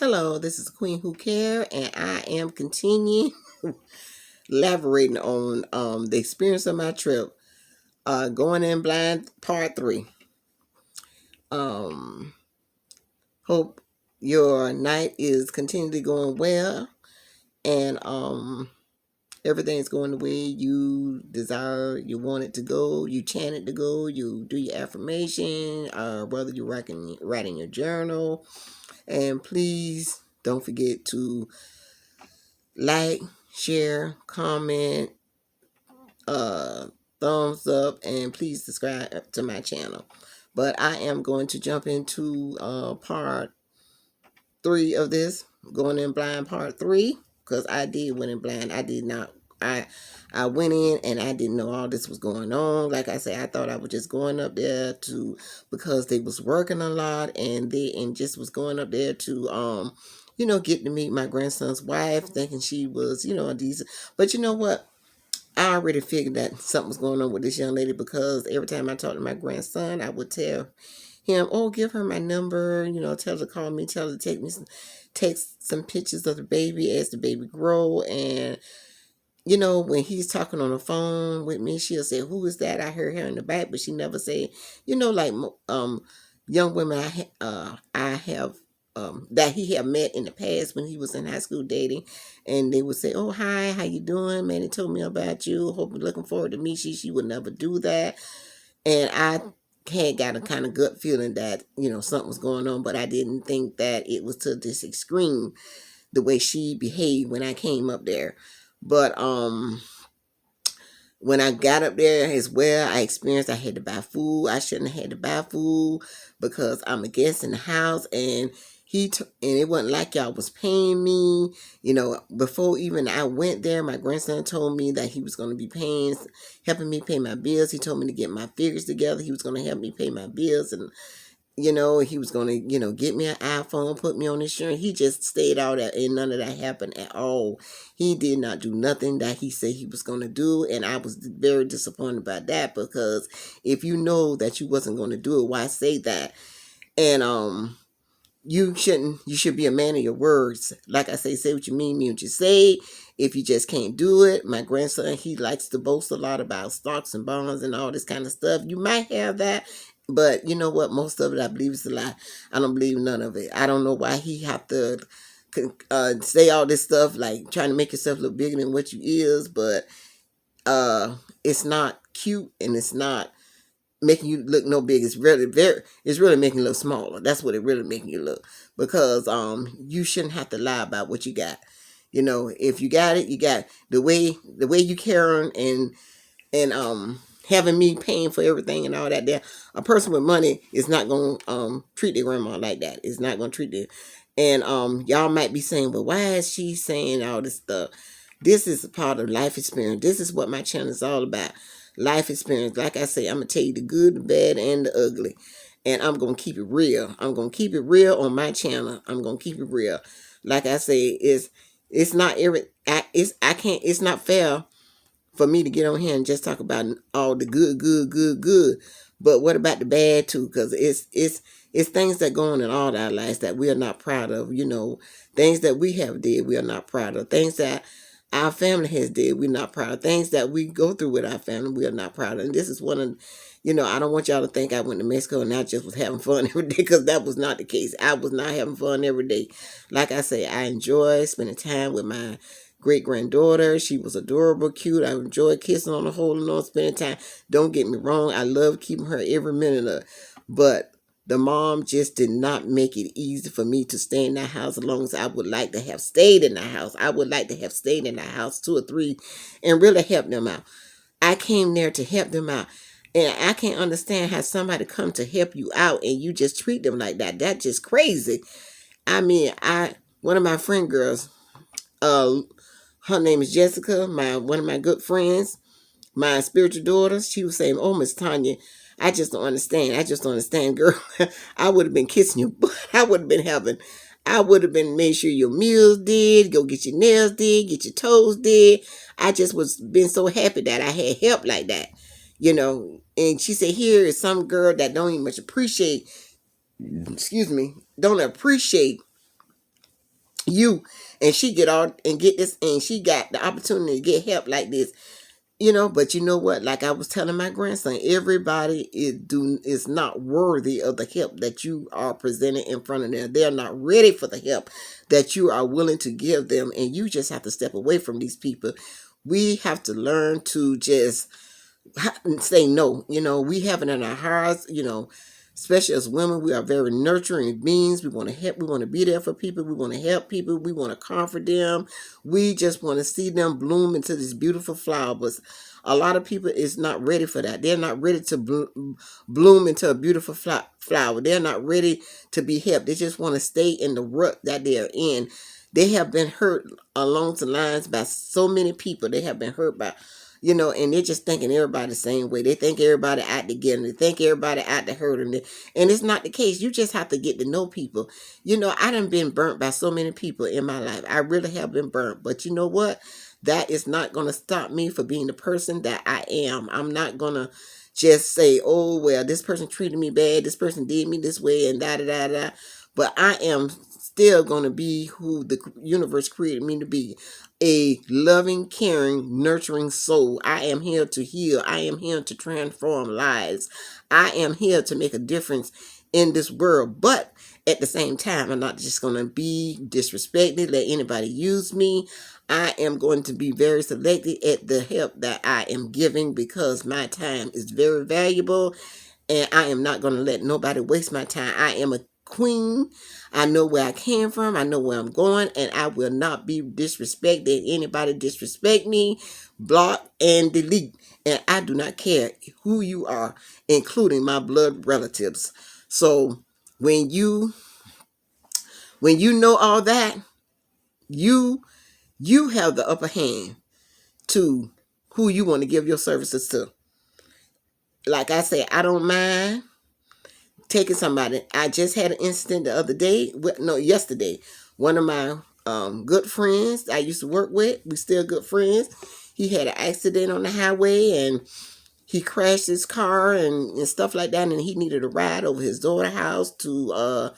Hello, this is Queen Who Care, and I am continuing elaborating on the experience of my trip, going in blind part three. Um, Hope your night is continually going well, and everything's going the way you desire, you want it to go. You chant it to go. You do your affirmation, whether you're writing your journal, and please don't forget to like, share, comment, uh, thumbs up, and please subscribe to my channel. But I am going to jump into part three of this, going in blind part three, because I did went in blind. I did not. I went in and I didn't know all this was going on. Like I said, I thought I was just going up there to because they was working a lot and just was going up there to get to meet my grandson's wife, thinking she was a decent. But you know what? I already figured that something was going on with this young lady because every time I talked to my grandson, I would tell him, "Oh, give her my number. Tell her to call me. Tell her to take some pictures of the baby as the baby grow." And when he's talking on the phone with me, she'll say, "Who is that?" I heard her in the back, but she never say, like young women I have that he had met in the past when he was in high school dating, and they would say, "Oh, hi, how you doing, man? He told me about you. Hope you're looking forward to meet you." She would never do that, and I had got a kind of gut feeling that something was going on, but I didn't think that it was to this extreme the way she behaved when I came up there. But when I got up there as well, I experienced I had to buy food. I shouldn't have had to buy food because I'm a guest in the house, and and it wasn't like y'all was paying me. Before even I went there, my grandson told me that he was going to be helping me pay my bills. He told me to get my figures together. He was going to help me pay my bills, and he was going to, get me an iPhone, put me on insurance. He just stayed out and none of that happened at all. He did not do nothing that he said he was going to do. And I was very disappointed about that because if you know that you wasn't going to do it, why say that? And, you should be a man of your words. Like I say what you mean what you say. If you just can't do it, my grandson, he likes to boast a lot about stocks and bonds and all this kind of stuff. You might have that, but you know what? Most of it, I believe, is a lie. I don't believe none of it. I don't know why he have to say all this stuff, like trying to make yourself look bigger than what you is, but it's not cute and it's not making you look no big. It's really making you look smaller. That's what it really making you look, because you shouldn't have to lie about what you got. If you got it, you got the way you carry on, and having me paying for everything and all that there. A person with money is not gonna treat their grandma like that. It's not gonna treat it. And y'all might be saying, but why is she saying all this stuff? This is a part of life experience. This is what my channel is all about. Life experience. Like I say, I'm gonna tell you the good, the bad, and the ugly. And I'm gonna keep it real. I'm gonna keep it real on my channel. I'm gonna keep it real. Like I say, it's not I can't, it's not fair for me to get on here and just talk about all the good. But what about the bad too? Because it's things that go on in all our lives that we are not proud of. Things that we have did, we are not proud of. Things that our family has did, we're not proud of. Things that we go through with our family, we are not proud of. And this is one of, I don't want y'all to think I went to Mexico and I just was having fun every day, because that was not the case. I was not having fun every day. Like I say, I enjoy spending time with my great granddaughter. She was adorable, cute. I enjoyed kissing on her, holding on, spending time. Don't get me wrong, I love keeping her every minute of. But the mom just did not make it easy for me to stay in that house as long as I would like to have stayed in the house. I would like to have stayed in the house 2 or 3 and really help them out. I came there to help them out. And I can't understand how somebody come to help you out and you just treat them like that. That's just crazy. I mean, one of my friend girls, uh, her name is Jessica, one of my good friends, my spiritual daughter. She was saying, "Oh, Miss Tanya, I just don't understand. I just don't understand, girl. I would have been kissing you, but I would have been made sure your meals did, go get your nails did, get your toes did. I just was been so happy that I had help like that, And she said, here is some girl that don't even much appreciate, excuse me, don't appreciate you, and she get all and get this, and she got the opportunity to get help like this. But you know what? Like I was telling my grandson, everybody is not worthy of the help that you are presenting in front of them. They're not ready for the help that you are willing to give them, and you just have to step away from these people. We have to learn to just say no. We have it in our hearts. Especially as women, we are very nurturing beings. We want to help. We want to be there for people. We want to help people. We want to comfort them. We just want to see them bloom into this beautiful flower. But a lot of people is not ready for that. They're not ready to bloom into a beautiful flower. They're not ready to be helped. They just want to stay in the rut that they're in. They have been hurt along the lines by so many people. They have been hurt by and they're just thinking everybody the same way. They think everybody out to get them. They think everybody out to hurt them. And it's not the case. You just have to get to know people. I done been burnt by so many people in my life. I really have been burnt. But you know what? That is not going to stop me from being the person that I am. I'm not going to just say, oh, well, this person treated me bad. This person did me this way and da-da-da-da. But I am still going to be who the universe created me to be. A loving, caring, nurturing soul. I am here to heal. I am here to transform lives. I am here to make a difference in this world. But at the same time, I'm not just going to be disrespected, let anybody use me. I am going to be very selective at the help that I am giving, because my time is very valuable, and I am not going to let nobody waste my time. I am a queen. I know where I came from. I know where I'm going, and I will not be disrespected. Anybody disrespect me, block and delete. And I do not care who you are, including my blood relatives. So when you know all that, you have the upper hand to who you want to give your services to. Like I say, I don't mind taking somebody. I just had an incident the other day. Yesterday. One of my good friends I used to work with, we still good friends. He had an accident on the highway, and he crashed his car and stuff like that, and he needed a ride over his daughter's house to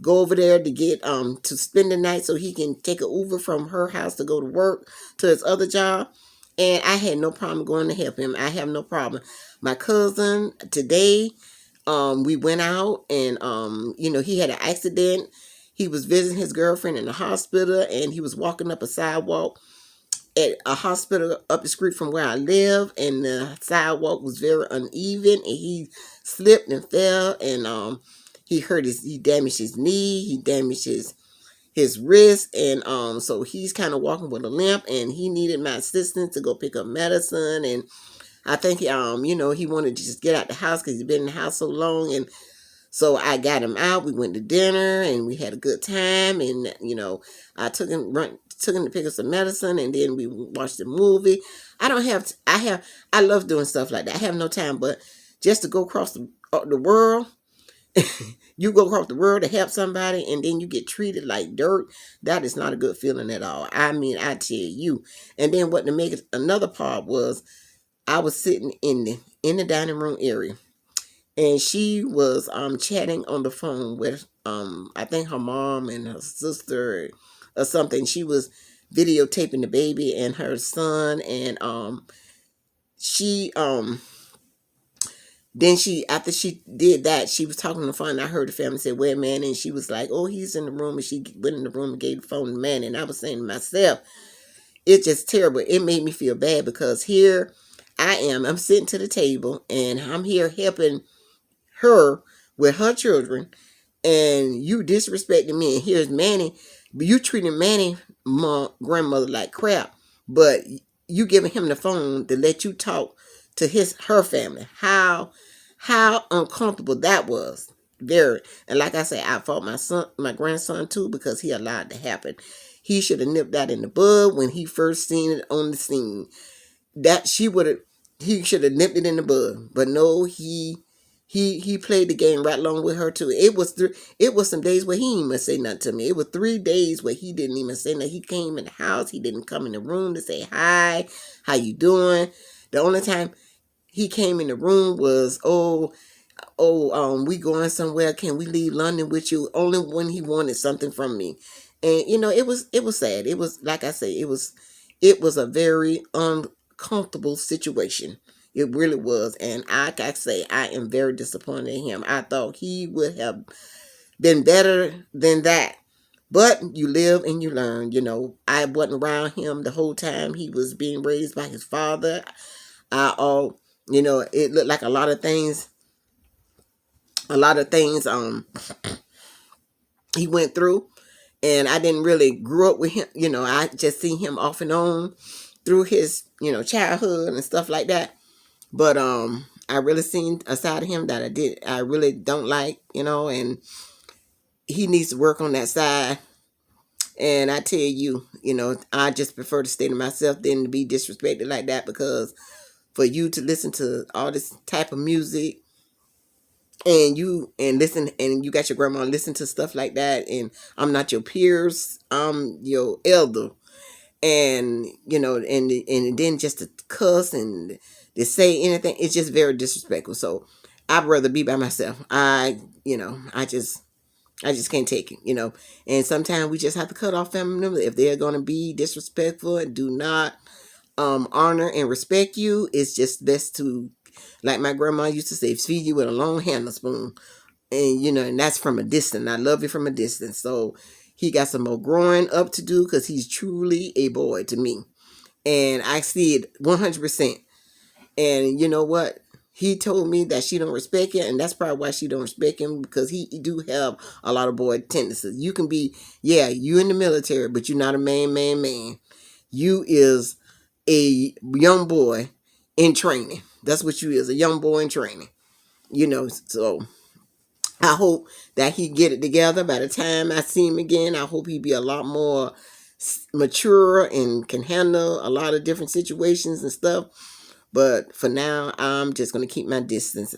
go over there to get to spend the night so he can take an Uber from her house to go to work to his other job. And I had no problem going to help him. I have no problem. My cousin today, we went out, and he had an accident. He was visiting his girlfriend in the hospital, and he was walking up a sidewalk at a hospital up the street from where I live, and the sidewalk was very uneven, and he slipped and fell, and he damaged his knee, he damaged his wrist, and so he's kind of walking with a limp, and he needed my assistance to go pick up medicine. And I think he wanted to just get out the house because he's been in the house so long. And so I got him out. We went to dinner and we had a good time. And I took him to pick up some medicine, and then we watched a movie. I love doing stuff like that. I have no time, but just to go across the world. You go across the world to help somebody, and then you get treated like dirt. That is not a good feeling at all. I mean, I tell you. And then what to make it another part was, I was sitting in the dining room area, and she was chatting on the phone with I think her mom and her sister or something. She was videotaping the baby and her son, and she then after she did that, she was talking on the phone, and I heard the family say, "Where man?" And she was like, "Oh, he's in the room." And she went in the room and gave the phone to the man. And I was saying to myself, it's just terrible. It made me feel bad, because here I'm sitting to the table, and I'm here helping her with her children, and you disrespecting me. And here's Manny, but you treating Manny grandmother like crap, but you giving him the phone to let you talk to her family. How uncomfortable that was. Very. And like I say, I fought my grandson too, because he allowed it to happen. He should have nipped that in the bud when he first seen it on the scene. He should have nipped it in the bud. But no, he played the game right along with her too. It was some days where he didn't even say nothing to me. It was 3 days where he didn't even say nothing. He came in the house. He didn't come in the room to say hi, how you doing. The only time he came in the room was, we going somewhere. Can we leave London with you? Only when he wanted something from me. And it was sad. It was, like I say, it was a very uncomfortable situation. It really was. And like I say, I am very disappointed in him. I thought he would have been better than that. But you live and you learn. I wasn't around him the whole time he was being raised by his father. It looked like a lot of things he went through, and I didn't really grow up with him. I just seen him off and on through his childhood and stuff like that. But I really seen a side of him that I really don't like, and he needs to work on that side. And I tell you, I just prefer to stay to myself than to be disrespected like that, because for you to listen to all this type of music, and listen, and you got your grandma listen to stuff like that, and I'm not your peers, I'm your elder. And and then just to cuss and to say anything, it's just very disrespectful. So I'd rather be by myself. I just can't take it. And sometimes we just have to cut off family members if they're going to be disrespectful and do not honor and respect you. It's just best to, like my grandma used to say, feed you with a long handle spoon. And that's from a distance. I love you from a distance. So he got some more growing up to do, because he's truly a boy to me. And I see it 100%. And you know what? He told me that she don't respect him, and that's probably why she don't respect him, because he do have a lot of boy tendencies. You can be, yeah, you in the military, but you're not a man. You is a young boy in training. That's what you is, a young boy in training. So I hope that he get it together. By the time I see him again, I hope he be a lot more mature and can handle a lot of different situations and stuff. But for now, I'm just going to keep my distance.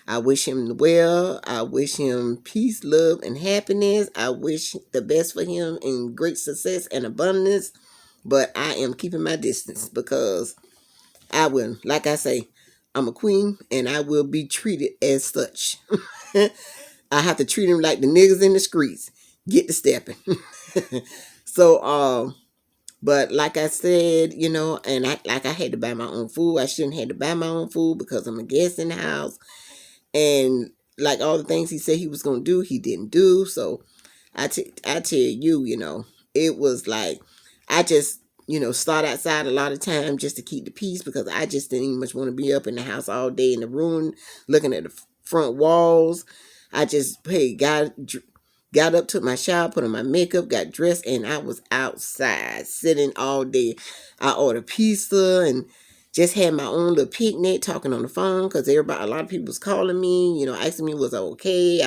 I wish him well. I wish him peace, love, and happiness. I wish the best for him in great success and abundance. But I am keeping my distance, because I will, like I say, I'm a queen and I will be treated as such. I have to treat him like the niggas in the streets. Get to stepping. So, but like I said, and I had to buy my own food. I shouldn't have to buy my own food, because I'm a guest in the house. And like all the things he said he was going to do, he didn't do. So I tell you, it was like, I just, start outside a lot of times just to keep the peace, because I just didn't even much want to be up in the house all day in the room looking at the front walls. I just, hey, got up, took my shower, put on my makeup, got dressed, and I was outside sitting all day. I ordered pizza and just had my own little picnic, talking on the phone, because a lot of people was calling me, asking me was I okay.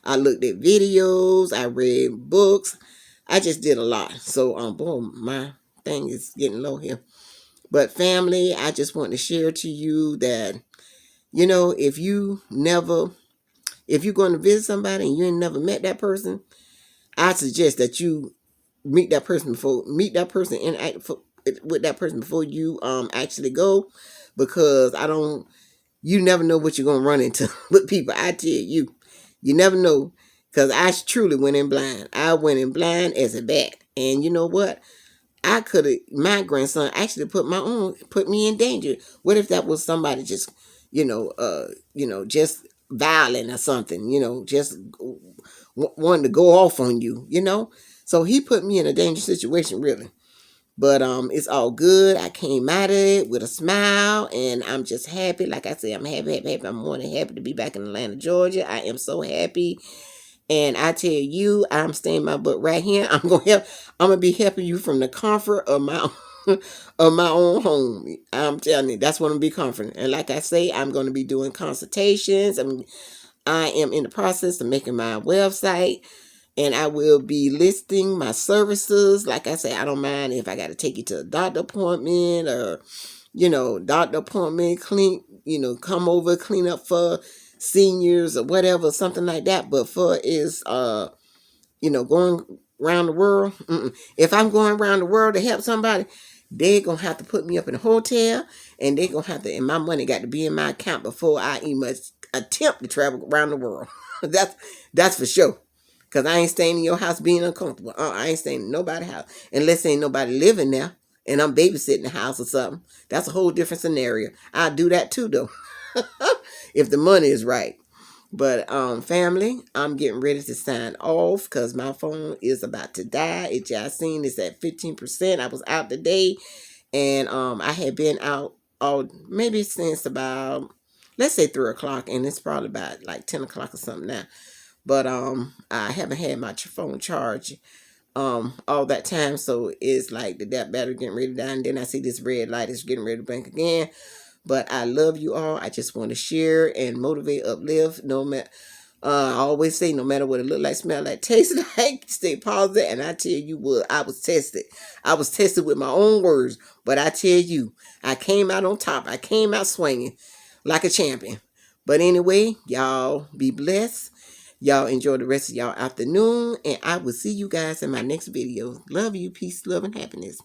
I looked at videos, I read books, I just did a lot. So boom, my thing is getting low here. But family, I just want to share to you that if you're going to visit somebody and you ain't never met that person, I suggest that you meet that person interact with that person before you actually go, because you never know what you're gonna run into with people. I tell you, you never know, because I truly went in blind. I went in blind as a bat, and you know what? My grandson actually put me in danger. What if that was somebody just, just violent or something, just wanting to go off on you. So he put me in a dangerous situation, really. But it's all good. I came out of it with a smile, and I'm just happy. Like I said, I'm happy. I'm more than happy to be back in Atlanta, Georgia. I am so happy. And I tell you, I'm staying my butt right here. I'm gonna be helping you from the comfort of my of my own home. I'm telling you, that's what I'm gonna be comforting. And like I say, I'm gonna be doing consultations. I am in the process of making my website, and I will be listing my services. Like I say, I don't mind if I got to take you to a doctor appointment, or doctor appointment, come over, clean up for seniors or whatever, something like that. But for going around the world, if I'm going around the world to help somebody, they're gonna have to put me up in a hotel, and they're gonna have to, and my money got to be in my account before I even attempt to travel around the world. That's for sure. Cause I ain't staying in your house being uncomfortable. I ain't staying in nobody's house unless ain't nobody living there and I'm babysitting the house or something. That's a whole different scenario. I'll do that too though, if the money is right. But family, I'm getting ready to sign off because my phone is about to die. It just seen it's at 15%. I was out today, and I had been out all maybe since about, let's say, 3 o'clock, and it's probably about like 10 o'clock or something now. But I haven't had my phone charged all that time, so it's like that battery getting ready to die. And then I see this red light is getting ready to blink again. But I love you all. I just want to share and motivate, uplift. No matter, I always say, no matter what it look like, smell like, taste like, stay positive. And I tell you what, I was tested. I was tested with my own words. But I tell you, I came out on top. I came out swinging like a champion. But anyway, y'all be blessed. Y'all enjoy the rest of y'all afternoon. And I will see you guys in my next video. Love you. Peace, love, and happiness.